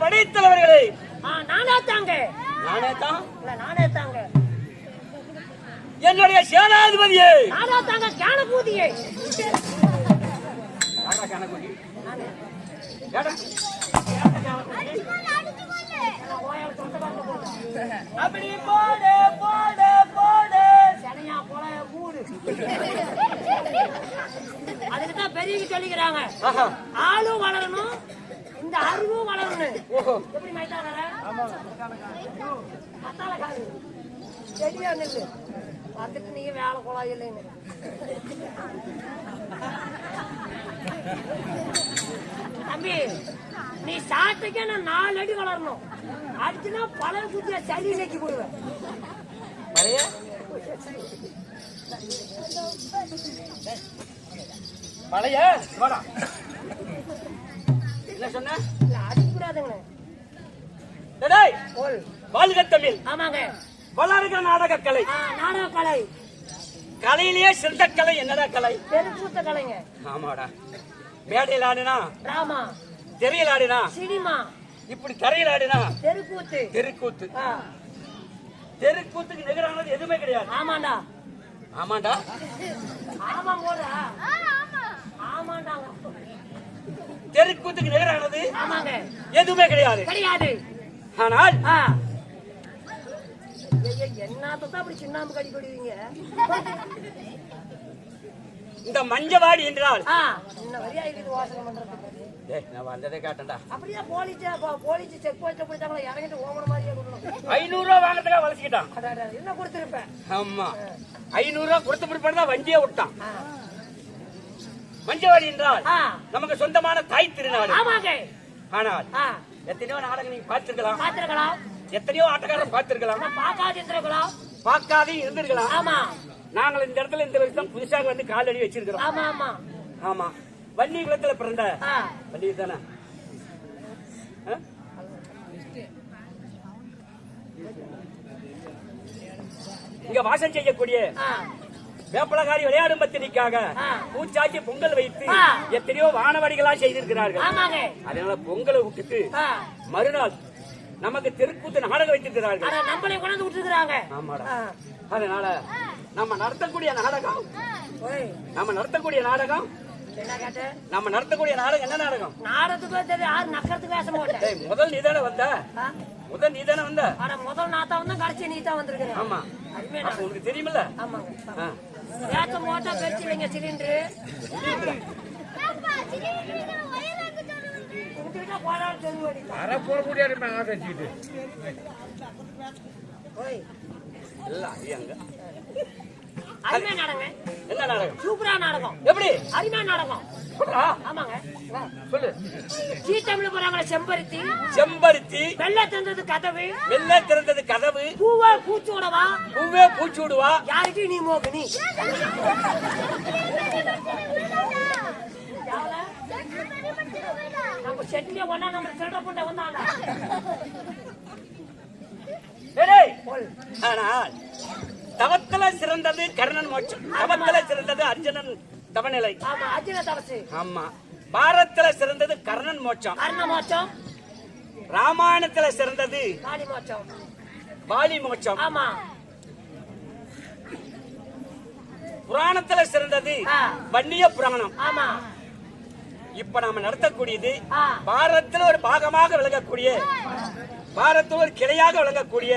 படைத்தலைவர்களே. நானே தாங்க. நானே தாங்க. என்னுடைய சேனாதிபதியே. நானே தாங்க. ஞானபூதியே. அப்படி போடு போடு போடு சனையா போல கூடு. அதுக்குதான் பெரியவங்க சொல்லிக்கிறாங்க, ஆளும் வளரணும், இந்த அறிவும் வளரணும். எப்படி மைத்தான மத்தால காது செடியா நெல்லு வந்துட்டு நீங்க வேலை குழாய் இல்லைன்னு தம்பி, நீ சாப்பிட்டுக்கே நான் 4 அடி வளரணும். அடிச்சுனா பல குத்தியா சளி நீக்கி போடுவேன். பழைய என்ன சொன்ன? அடிக்கூடாதுங்க. வாழ்க தமிழ். ஆமாங்க. வளர்க நாடக கலை. நாடக கலை கலையிலேயே சிறந்த கலை என்னடா கலை? தெருக்கூத்த கலைங்க. ஆமாடா. மேடையில் ஆடினா ராமா, தெரியல ஆடினா சினிமா, இப்படி தரையில் ஆடினா தெருக்கூத்து. தெருக்கூத்து. தெருக்கூத்துக்கு நிகரானது எதுவுமே கிடையாது. ஆமாண்டா. ஆமாண்டா. ஆமா போடா. ஆமாண்டா. தெருக்கூத்துக்கு நிகரானது ஆமாங்க எதுவுமே கிடையாது. கிடையாது. ஆனால் என்னத்தான் அப்படி சின்னாம்பு கடி கொடுவீங்க? இந்த மஞ்சவாடி என்றால் என்ன வரியா இருக்குது வாசனை பண்றதுக்கு? நான் வந்ததே காட்டண்டா. அப்படியே போலீஸ் செக் போஸ்ட் போயிட்டாங்களா, இறங்கிட்டு ஓமர மாதிரியே கொடுக்கணும். 500 ரூபாய் வாங்கறதுக்காக வளர்ச்சிக்கிட்டான். என்ன கொடுத்திருப்பேன்? ஆமா, 500 ரூபாய் கொடுத்த பிற்பாடு தான் வண்டியே விட்டான். மஞ்சவாடி என்றால் நமக்கு சொந்தமான தாய் திருநாடு. ஆமாங்க. ஆனால் எத்தனையோ நாடகம் நீங்க பார்த்திருக்கலாம், எத்தனையோ ஆட்டக்காரர் பார்த்திருக்கலாம், பார்க்காதே இருந்திருக்கலாம். ஆமா, நாங்கள் இந்த இடத்துல இந்த வருஷம் புதுசாக வந்து காலடி வச்சிருக்கிறோம். ஆமா ஆமா ஆமா. வன்னி குலத்துல பிறந்த வன்னி தானே. இங்க வாசம் செய்யக்கூடிய வேப்பலகாரி விளையாடும் பத்திரிக்காக பூச்சாச்சி பொங்கல் வைத்து எத்தனையோ வானவடிகளா செய்திருக்கிறார்கள். அதனால பொங்கலை விட்டுட்டு மறுநாள் நமக்கு தெருக்கூத்து நாடகம் வைத்திருக்கிறார்கள். நம்மளை கொண்டு விட்டுருக்காங்க. ஆமாடா. அதனால நம்ம நடத்தக்கூடிய நாடகம் என்ன நாடகம்? நாடகத்துக்கு யாரு நக்கறதுக்கு வேஷம் போட்ட? முதல் நீதானே வந்த. முதல் நான் தான் வந்தேன், கடைசி நீ தான் வந்திருக்க. ஆமா, உங்களுக்கு தெரியுமில்ல. ஆமாங்க. வேஷம் போட்டா பெருச்சு வைங்க சிலிண்டரு. அருமையா நாடகம். என்ன நாடகம்? சூப்பரா நாடகம். எப்படி? அருமையா நாடகம். ஆமாங்க. சொல்லு. சீத்தமிழ் போறாங்களே செம்பருத்தி. வெள்ளை திறந்தது கதவு. பூவே பூச்சி விடுவா. யாருக்கு நீ மோகினி. நம்ம செட்டிலே ஒன்னா நம்ம சில்லற புண்டை வந்தாண்டா. ஆனால் தவத்துல சிறந்தது கர்ணன் மோட்சம், தவத்துல சிறந்தது அர்ஜுனன் தவநிலை. ஆமா. பாரதத்துல சிறந்தது கர்ணன் மோட்சம். ராமாயணத்துல சிறந்தது வாலி மோட்சம். ஆமா. புராணத்துல சிறந்தது வன்னிய புராணம். ஆமா. இப்ப நாம நடத்தக்கூடியது பாரதத்துல ஒரு பாகமாக விளங்கக்கூடிய, பாரதத்துல ஒரு கிளையாக விளங்கக்கூடிய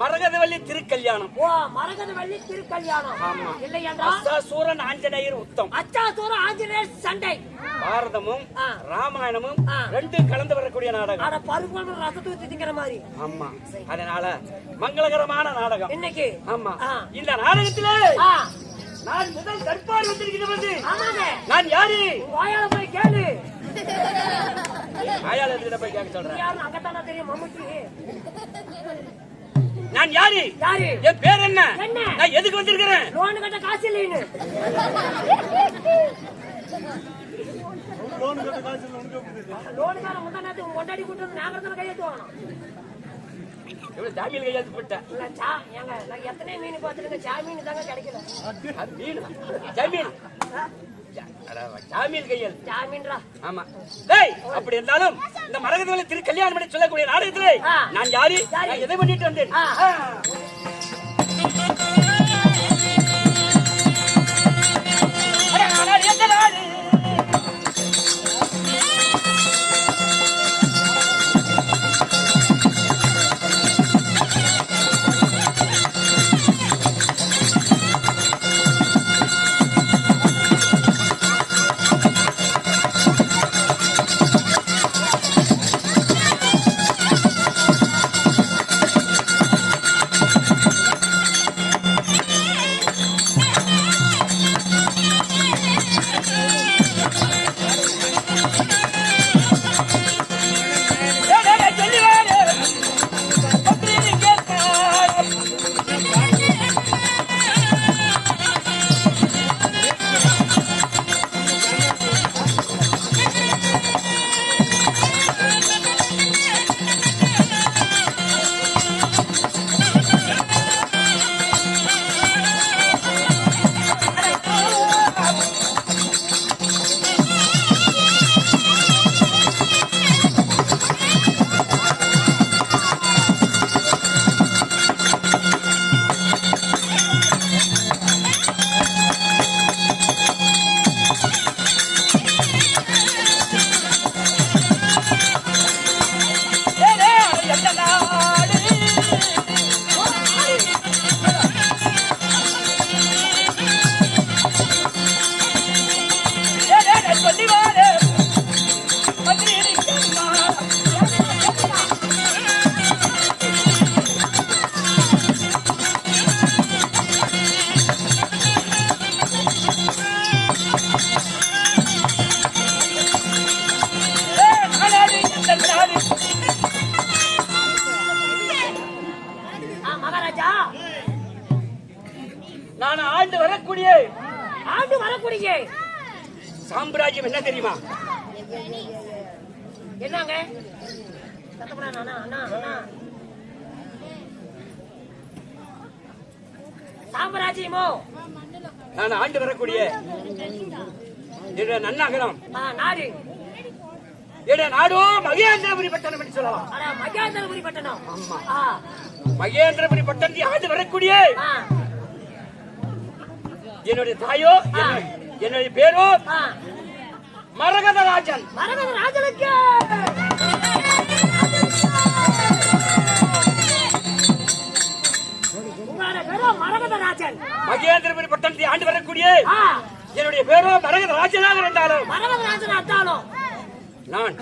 மரகதவல்லி திருக்கல்யாணம். மரகதவல்லி திருக்கல்யாணம். ஆமா. இல்லை என்றால் அச்சாசூரன் ஆஞ்சநேயர் உத்தம். அச்சாசூரன் ஆஞ்சநேயர் சண்டை. பாரதமும் ராமாயணமும் ரெண்டு கலந்து வரக்கூடிய நாடகம். பருப்பு ரசத்தை திங்கிற மாதிரி. ஆமா. அதனால மங்களகரமான நாடகம் இன்னைக்கு. ஆமா. இந்த நாடகத்திலே நான் முதல் தற்பாடு வந்திருக்கிறது. நான் யாரு? வாயால போய் கேளு. வாயால எதுக்கிட்ட போய் கேட்க சொல்றேன்? அங்கத்தானா தெரியும் மம்முட்டி. நான் யாரு? என் பேர் என்ன? நான் எதுக்கு வந்திருக்கிறேன்? லோன் கட்ட காசு இல்லைன்னு. லோன் கார முந்தானே கொண்டாடி கூட்டு நாங்க கையெழுத்து வாங்கணும். ஜாமீன் கையெழுத்து போட்டேன். எத்தனை மீன் பார்த்துருங்க, ஜாமீன் தாங்க கிடைக்கல. மீன் ஜாமீன் ஜாமீன் கையல். ஜாமீன்ரா. ஆமா. டேய், அப்படி இருந்தாலும் இந்த மரகதவளை திரு கல்யாணம் பண்ணி சொல்லக்கூடிய நாடகத்திலே நான் யாரு, நான் எதை பண்ணிட்டு வந்தேன்? நான் ஆண்டு வரக்கூடிய சாம்ராஜ்யம் என்ன தெரியுமா? என்னங்க சாம்ராஜ்யமோ? நான் ஆண்டு வரக்கூடிய நன்னகரம் நாடு நாடோ மகேந்திரபுரி பட்டணம் என்று சொல்லலாம். மகேந்திரபுரி பட்டணம். மகேந்திரபுரி பட்டணத்தை ஆண்டு வரக்கூடிய என்னுடைய தாயோ, என்னுடைய பேரோ மரகதராஜன். மரகதராஜனுக்கு மரகதராஜன் மகேந்திரபுரி பட்டணத்தை ஆண்டு வரக்கூடிய என்னுடைய பேரோ மரகதராஜனாக இருந்தாலும் மரகதராஜன் நான்